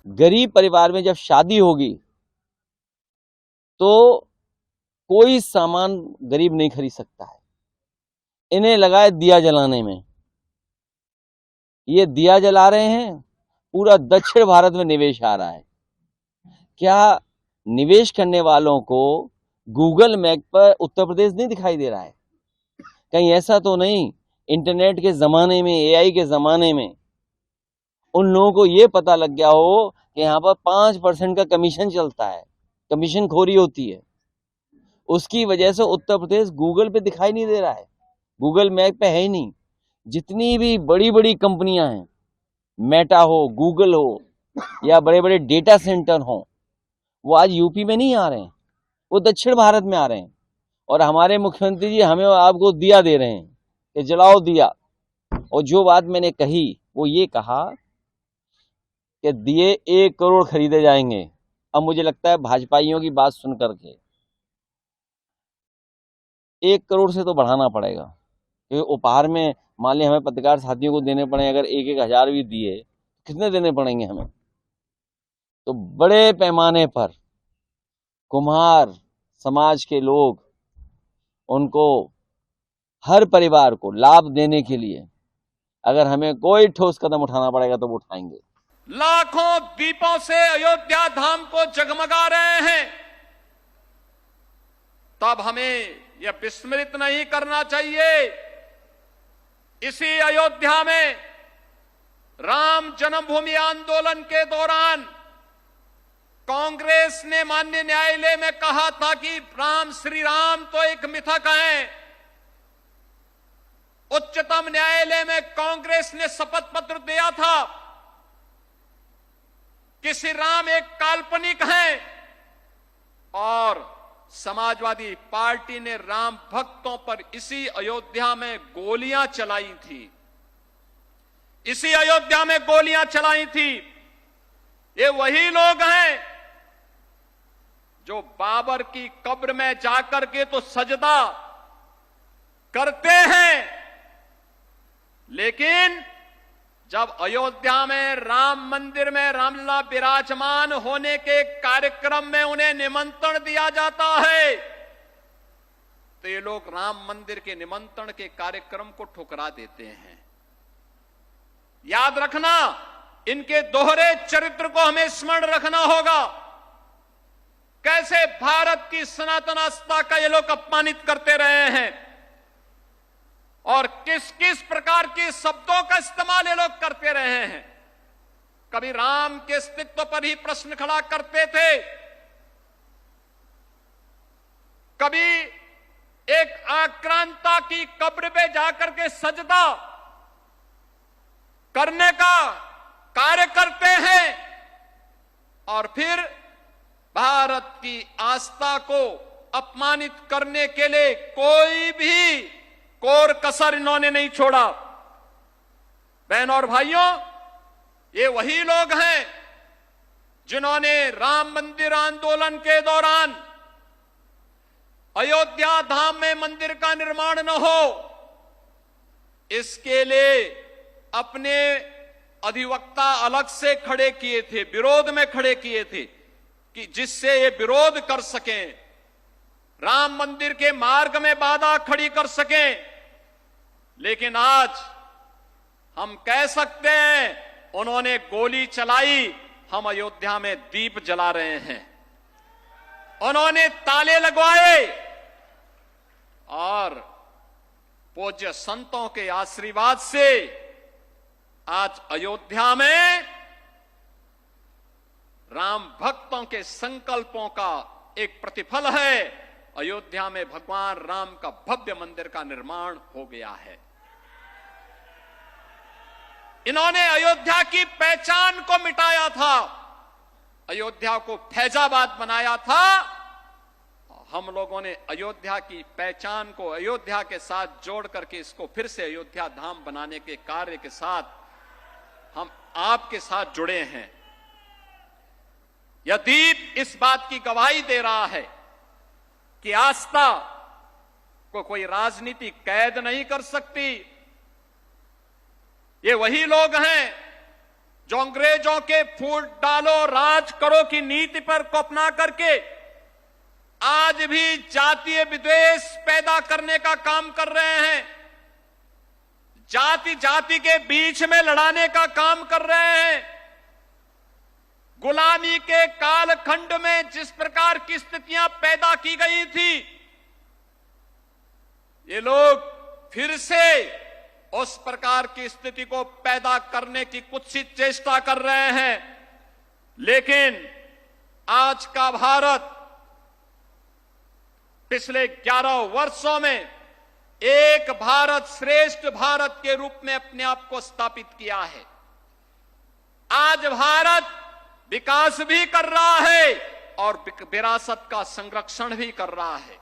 गरीब परिवार में जब शादी होगी तो कोई सामान गरीब नहीं खरीद सकता है। इन्हें लगा है दिया जलाने में। ये दिया जला रहे हैं, पूरा दक्षिण भारत में निवेश आ रहा है। क्या निवेश करने वालों को गूगल मैप पर उत्तर प्रदेश नहीं दिखाई दे रहा है? कहीं ऐसा तो नहीं इंटरनेट के ज़माने में, एआई के ज़माने में उन लोगों को ये पता लग गया हो कि यहाँ पर 5% का कमीशन चलता है, कमीशन खोरी होती है। उसकी वजह से उत्तर प्रदेश गूगल पे दिखाई नहीं दे रहा है, गूगल मैप पे है ही नहीं। जितनी भी बड़ी बड़ी कंपनियां हैं, मेटा हो, गूगल हो या बड़े बड़े डेटा सेंटर हो, वो आज यूपी में नहीं आ रहे हैं, वो दक्षिण भारत में आ रहे हैं। और हमारे मुख्यमंत्री जी हमें आपको दिया दे रहे हैं कि जलाओ दिया। और जो बात मैंने कही वो ये कहा कि दिए 1 करोड़ खरीदे जाएंगे। अब मुझे लगता है भाजपाइयों की बात सुन करके 1 करोड़ से तो बढ़ाना पड़ेगा, क्योंकि उपहार में मान लिया हमें पत्रकार साथियों को देने पड़े, अगर 1-1 हजार भी दिए, कितने देने पड़ेंगे हमें? तो बड़े पैमाने पर कुम्हार समाज के लोग, उनको हर परिवार को लाभ देने के लिए अगर हमें कोई ठोस कदम उठाना पड़ेगा तो वो उठाएंगे। लाखों दीपों से अयोध्या धाम को जगमगा रहे हैं, तब हमें यह विस्मृत नहीं करना चाहिए। इसी अयोध्या में राम जन्मभूमि आंदोलन के दौरान कांग्रेस ने माननीय न्यायालय में कहा था कि राम श्री राम तो एक मिथक है। उच्चतम न्यायालय में कांग्रेस ने शपथ पत्र दिया था कि श्री राम एक काल्पनिक हैं, और समाजवादी पार्टी ने राम भक्तों पर इसी अयोध्या में गोलियां चलाई थी, इसी अयोध्या में गोलियां चलाई थी। ये वही लोग हैं जो बाबर की कब्र में जाकर के तो सजदा करते हैं, लेकिन जब अयोध्या में राम मंदिर में रामलला विराजमान होने के कार्यक्रम में उन्हें निमंत्रण दिया जाता है, तो ये लोग राम मंदिर के निमंत्रण के कार्यक्रम को ठुकरा देते हैं। याद रखना, इनके दोहरे चरित्र को हमें स्मरण रखना होगा। कैसे भारत की सनातन आस्था का ये लोग अपमानित करते रहे हैं और किस किस प्रकार के शब्दों का इस्तेमाल ये लोग करते रहे हैं। कभी राम के अस्तित्व पर ही प्रश्न खड़ा करते थे, कभी एक आक्रांता की कब्र पे जाकर के सजदा करने का कार्य करते हैं, और फिर भारत की आस्था को अपमानित करने के लिए कोई भी कोर कसर इन्होंने नहीं छोड़ा। बहनों और भाइयों, ये वही लोग हैं जिन्होंने राम मंदिर आंदोलन के दौरान अयोध्या धाम में मंदिर का निर्माण न हो, इसके लिए अपने अधिवक्ता अलग से खड़े किए थे, विरोध में खड़े किए थे कि जिससे ये विरोध कर सकें, राम मंदिर के मार्ग में बाधा खड़ी कर सकें। लेकिन आज हम कह सकते हैं उन्होंने गोली चलाई, हम अयोध्या में दीप जला रहे हैं। उन्होंने ताले लगवाए और पूज्य संतों के आशीर्वाद से आज अयोध्या में राम भक्तों के संकल्पों का एक प्रतिफल है। अयोध्या में भगवान राम का भव्य मंदिर का निर्माण हो गया है। इन्होंने अयोध्या की पहचान को मिटाया था, अयोध्या को फैजाबाद बनाया था। हम लोगों ने अयोध्या की पहचान को अयोध्या के साथ जोड़ करके इसको फिर से अयोध्या धाम बनाने के कार्य के साथ हम आपके साथ जुड़े हैं। यह दीप इस बात की गवाही दे रहा है कि आस्था को कोई राजनीति कैद नहीं कर सकती। ये वही लोग हैं जो अंग्रेजों के फूट डालो राज करो की नीति पर को अपना करके आज भी जातीय विद्वेष पैदा करने का काम कर रहे हैं, जाति जाति के बीच में लड़ाने का काम कर रहे हैं। गुलामी के कालखंड में जिस प्रकार की स्थितियां पैदा की गई थी, ये लोग फिर से उस प्रकार की स्थिति को पैदा करने की कुत्सित चेष्टा कर रहे हैं। लेकिन आज का भारत पिछले 11 वर्षों में एक भारत श्रेष्ठ भारत के रूप में अपने आप को स्थापित किया है। आज भारत विकास भी कर रहा है और विरासत का संरक्षण भी कर रहा है।